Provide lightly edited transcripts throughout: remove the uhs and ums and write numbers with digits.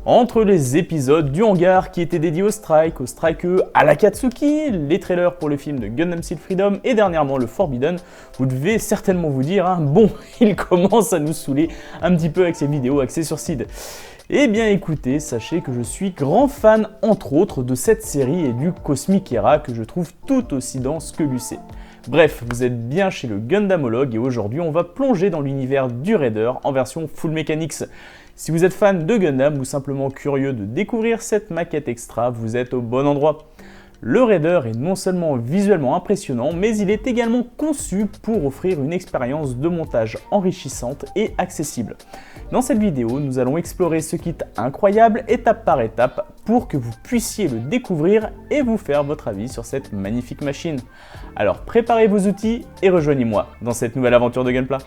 Entre les épisodes du hangar qui étaient dédiés au Strike, au Strike-E, à l'Akatsuki, les trailers pour le film de Gundam Seed Freedom et dernièrement le Forbidden, vous devez certainement vous dire, bon, il commence à nous saouler un petit peu avec ces vidéos axées sur Seed. Eh bien écoutez, sachez que je suis grand fan entre autres de cette série et du Cosmic Era que je trouve tout aussi dense que lucé. Bref, vous êtes bien chez le Gundamologue et aujourd'hui on va plonger dans l'univers du Raider en version Full Mechanics. Si vous êtes fan de Gundam ou simplement curieux de découvrir cette maquette extra, vous êtes au bon endroit. Le Raider est non seulement visuellement impressionnant, mais il est également conçu pour offrir une expérience de montage enrichissante et accessible. Dans cette vidéo, nous allons explorer ce kit incroyable étape par étape pour que vous puissiez le découvrir et vous faire votre avis sur cette magnifique machine. Alors préparez vos outils et rejoignez-moi dans cette nouvelle aventure de Gunpla.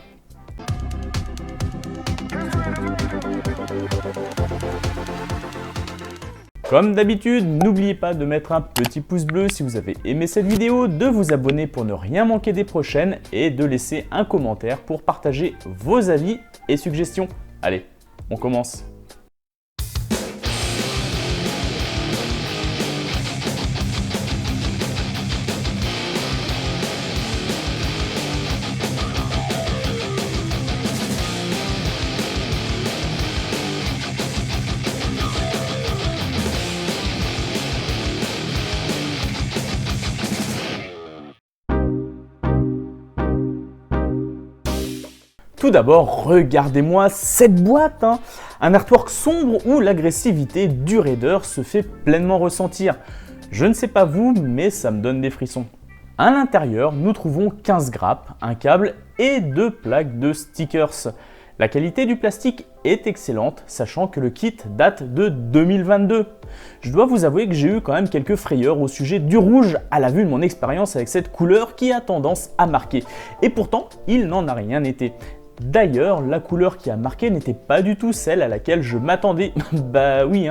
Comme d'habitude, n'oubliez pas de mettre un petit pouce bleu si vous avez aimé cette vidéo, de vous abonner pour ne rien manquer des prochaines et de laisser un commentaire pour partager vos avis et suggestions. Allez, on commence. Tout d'abord, regardez-moi cette boîte, un artwork sombre où l'agressivité du Raider se fait pleinement ressentir. Je ne sais pas vous, mais ça me donne des frissons. À l'intérieur, nous trouvons 15 grappes, un câble et 2 plaques de stickers. La qualité du plastique est excellente, sachant que le kit date de 2022. Je dois vous avouer que j'ai eu quand même quelques frayeurs au sujet du rouge à la vue de mon expérience avec cette couleur qui a tendance à marquer. Et pourtant, il n'en a rien été. D'ailleurs, la couleur qui a marqué n'était pas du tout celle à laquelle je m'attendais. Bah oui,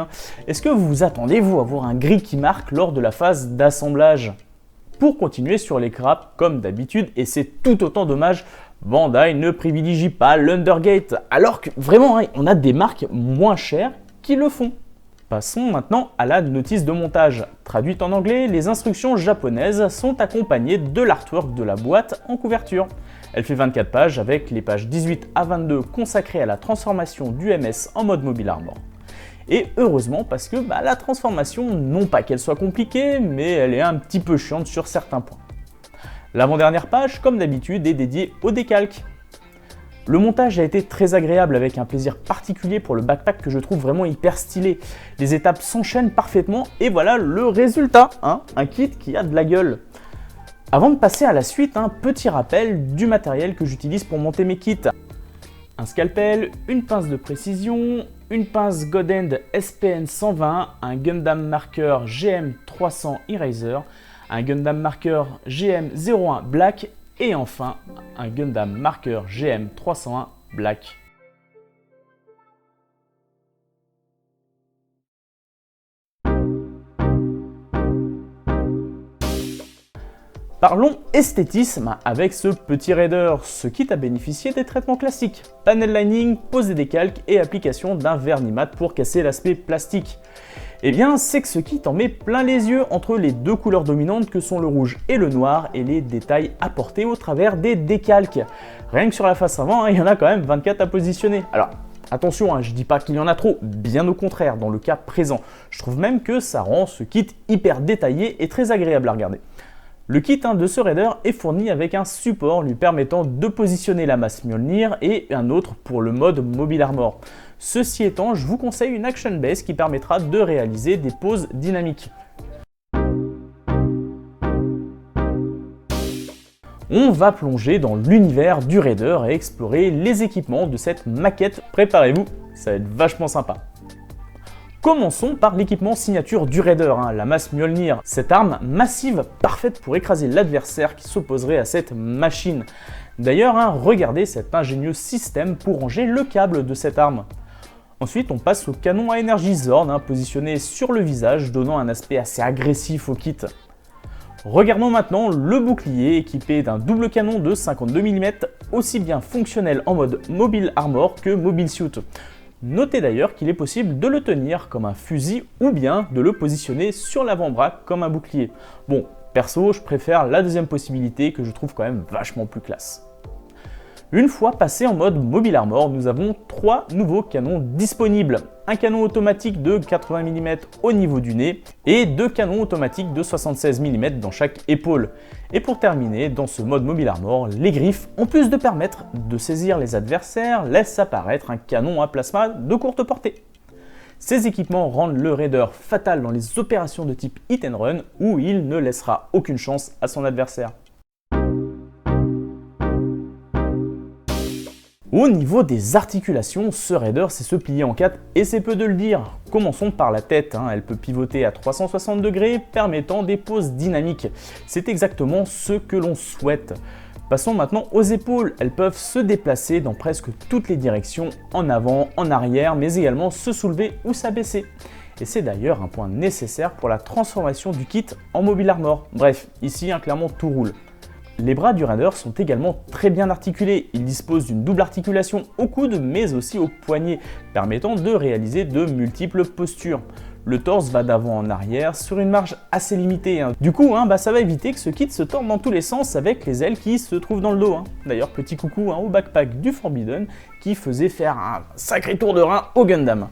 Est-ce que vous vous attendez, vous, à voir un gris qui marque lors de la phase d'assemblage? Pour continuer sur les grappes, comme d'habitude, et c'est tout autant dommage, Bandai ne privilégie pas l'Undergate, alors que vraiment, on a des marques moins chères qui le font. Passons maintenant à la notice de montage. Traduite en anglais, les instructions japonaises sont accompagnées de l'artwork de la boîte en couverture. Elle fait 24 pages avec les pages 18 à 22 consacrées à la transformation du MS en mode Mobile Armor. Et heureusement parce que la transformation, non pas qu'elle soit compliquée, mais elle est un petit peu chiante sur certains points. L'avant-dernière page, comme d'habitude, est dédiée au décalque. Le montage a été très agréable avec un plaisir particulier pour le backpack que je trouve vraiment hyper stylé. Les étapes s'enchaînent parfaitement et voilà le résultat, un kit qui a de la gueule. Avant de passer à la suite, un petit rappel du matériel que j'utilise pour monter mes kits. Un scalpel, une pince de précision, une pince Godend SPN 120, un Gundam Marker GM300 Eraser, un Gundam Marker GM01 Black et enfin un Gundam Marker GM301 Black. Parlons esthétisme avec ce petit Raider. Ce kit a bénéficié des traitements classiques. Panel lining, pose des décalques et application d'un vernis mat pour casser l'aspect plastique. Eh bien, c'est que ce kit en met plein les yeux entre les deux couleurs dominantes que sont le rouge et le noir et les détails apportés au travers des décalques. Rien que sur la face avant, il y en a quand même 24 à positionner. Alors, attention, je dis pas qu'il y en a trop, bien au contraire, dans le cas présent. Je trouve même que ça rend ce kit hyper détaillé et très agréable à regarder. Le kit de ce Raider est fourni avec un support lui permettant de positionner la masse Mjolnir et un autre pour le mode Mobile Armor. Ceci étant, je vous conseille une Action Base qui permettra de réaliser des poses dynamiques. On va plonger dans l'univers du Raider et explorer les équipements de cette maquette. Préparez-vous, ça va être vachement sympa. Commençons par l'équipement signature du Raider, la masse Mjolnir. Cette arme massive, parfaite pour écraser l'adversaire qui s'opposerait à cette machine. D'ailleurs, regardez cet ingénieux système pour ranger le câble de cette arme. Ensuite, on passe au canon à énergie Zorn, positionné sur le visage, donnant un aspect assez agressif au kit. Regardons maintenant le bouclier équipé d'un double canon de 52 mm, aussi bien fonctionnel en mode Mobile Armor que Mobile Suit. Notez d'ailleurs qu'il est possible de le tenir comme un fusil ou bien de le positionner sur l'avant-bras comme un bouclier. Bon, perso, je préfère la deuxième possibilité que je trouve quand même vachement plus classe. Une fois passé en mode Mobile Armor, nous avons 3 nouveaux canons disponibles. Un canon automatique de 80 mm au niveau du nez et 2 canons automatiques de 76 mm dans chaque épaule. Et pour terminer, dans ce mode Mobile Armor, les griffes, en plus de permettre de saisir les adversaires, laissent apparaître un canon à plasma de courte portée. Ces équipements rendent le raider fatal dans les opérations de type hit and run où il ne laissera aucune chance à son adversaire. Au niveau des articulations, ce raider sait se plier en 4 et c'est peu de le dire. Commençons par la tête, elle peut pivoter à 360 degrés, permettant des poses dynamiques. C'est exactement ce que l'on souhaite. Passons maintenant aux épaules. Elles peuvent se déplacer dans presque toutes les directions, en avant, en arrière, mais également se soulever ou s'abaisser. Et c'est d'ailleurs un point nécessaire pour la transformation du kit en Mobile Armor. Bref, ici clairement tout roule. Les bras du raider sont également très bien articulés. Il dispose d'une double articulation au coude mais aussi au poignet, permettant de réaliser de multiples postures. Le torse va d'avant en arrière sur une marge assez limitée. Du coup, ça va éviter que ce kit se tourne dans tous les sens avec les ailes qui se trouvent dans le dos. D'ailleurs, petit coucou au backpack du Forbidden qui faisait faire un sacré tour de rein au Gundam.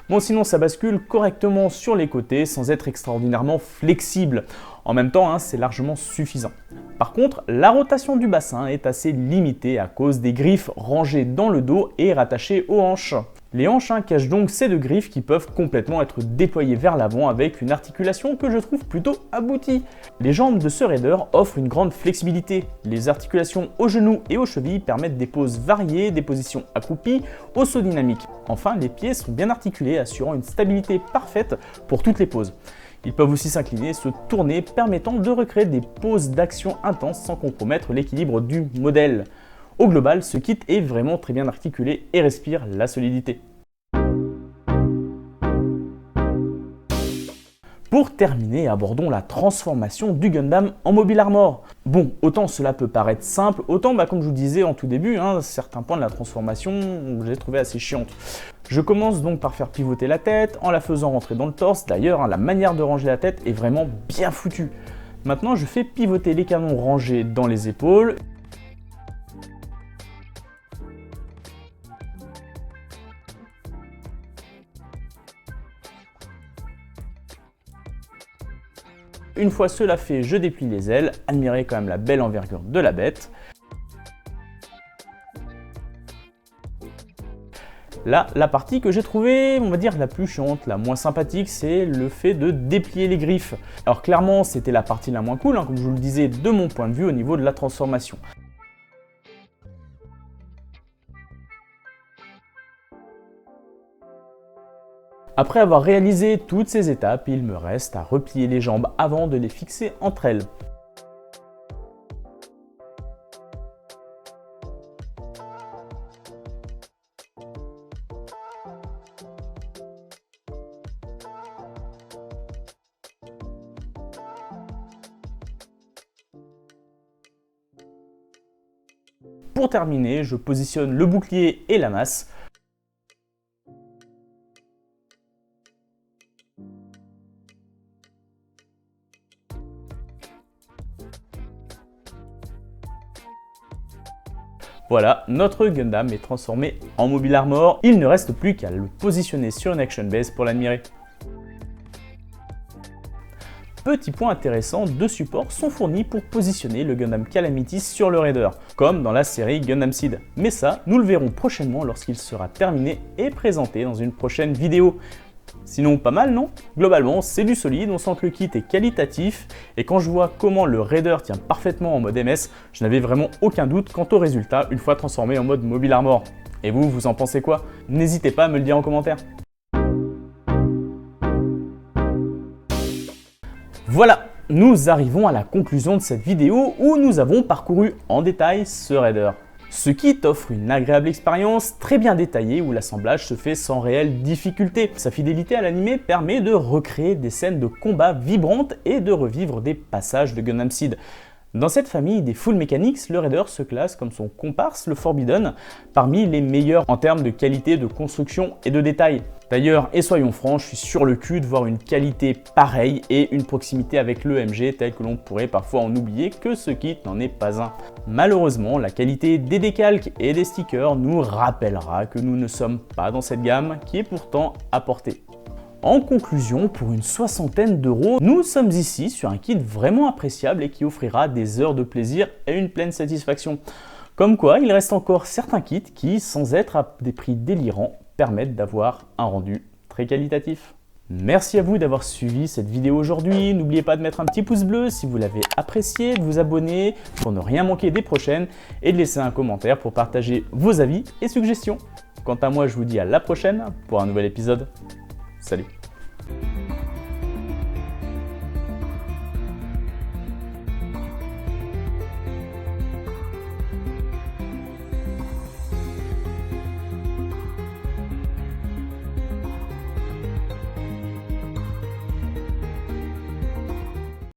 Bon, sinon ça bascule correctement sur les côtés sans être extraordinairement flexible. En même temps, c'est largement suffisant. Par contre, la rotation du bassin est assez limitée à cause des griffes rangées dans le dos et rattachées aux hanches. Les hanches cachent donc ces 2 griffes qui peuvent complètement être déployées vers l'avant avec une articulation que je trouve plutôt aboutie. Les jambes de ce raider offrent une grande flexibilité. Les articulations aux genoux et aux chevilles permettent des poses variées, des positions accroupies, au saut dynamique. Enfin, les pieds sont bien articulés, assurant une stabilité parfaite pour toutes les poses. Ils peuvent aussi s'incliner, se tourner, permettant de recréer des poses d'action intenses sans compromettre l'équilibre du modèle. Au global, ce kit est vraiment très bien articulé et respire la solidité. Pour terminer, abordons la transformation du Gundam en Mobile Armor. Bon, autant cela peut paraître simple, autant comme je vous disais en tout début, certains points de la transformation, je les ai trouvés assez chiantes. Je commence donc par faire pivoter la tête en la faisant rentrer dans le torse. D'ailleurs, la manière de ranger la tête est vraiment bien foutue. Maintenant, je fais pivoter les canons rangés dans les épaules. Une fois cela fait, je déplie les ailes. Admirez quand même la belle envergure de la bête. Là, la partie que j'ai trouvée, on va dire, la plus chiante, la moins sympathique, c'est le fait de déplier les griffes. Alors clairement, c'était la partie la moins cool, comme je vous le disais, de mon point de vue au niveau de la transformation. Après avoir réalisé toutes ces étapes, il me reste à replier les jambes avant de les fixer entre elles. Pour terminer, je positionne le bouclier et la masse. Voilà, notre Gundam est transformé en Mobile Armor. Il ne reste plus qu'à le positionner sur une action base pour l'admirer. Petit point intéressant, 2 supports sont fournis pour positionner le Gundam Calamity sur le raider, comme dans la série Gundam Seed. Mais ça, nous le verrons prochainement lorsqu'il sera terminé et présenté dans une prochaine vidéo. Sinon, pas mal, non? Globalement, c'est du solide, on sent que le kit est qualitatif, et quand je vois comment le raider tient parfaitement en mode MS, je n'avais vraiment aucun doute quant au résultat une fois transformé en mode Mobile Armor. Et vous en pensez quoi? N'hésitez pas à me le dire en commentaire. Voilà, nous arrivons à la conclusion de cette vidéo où nous avons parcouru en détail ce raider. Ce kit offre une agréable expérience très bien détaillée où l'assemblage se fait sans réelle difficulté. Sa fidélité à l'animé permet de recréer des scènes de combat vibrantes et de revivre des passages de Gundam Seed. Dans cette famille des Full Mechanics, le Raider se classe comme son comparse, le Forbidden, parmi les meilleurs en termes de qualité de construction et de détail. D'ailleurs, et soyons francs, je suis sur le cul de voir une qualité pareille et une proximité avec l'EMG telle que l'on pourrait parfois en oublier que ce kit n'en est pas un. Malheureusement, la qualité des décalques et des stickers nous rappellera que nous ne sommes pas dans cette gamme qui est pourtant à portée. En conclusion, pour une soixantaine d'euros, nous sommes ici sur un kit vraiment appréciable et qui offrira des heures de plaisir et une pleine satisfaction. Comme quoi, il reste encore certains kits qui, sans être à des prix délirants, permettent d'avoir un rendu très qualitatif. Merci à vous d'avoir suivi cette vidéo aujourd'hui. N'oubliez pas de mettre un petit pouce bleu si vous l'avez apprécié, de vous abonner pour ne rien manquer des prochaines et de laisser un commentaire pour partager vos avis et suggestions. Quant à moi, je vous dis à la prochaine pour un nouvel épisode. Salut!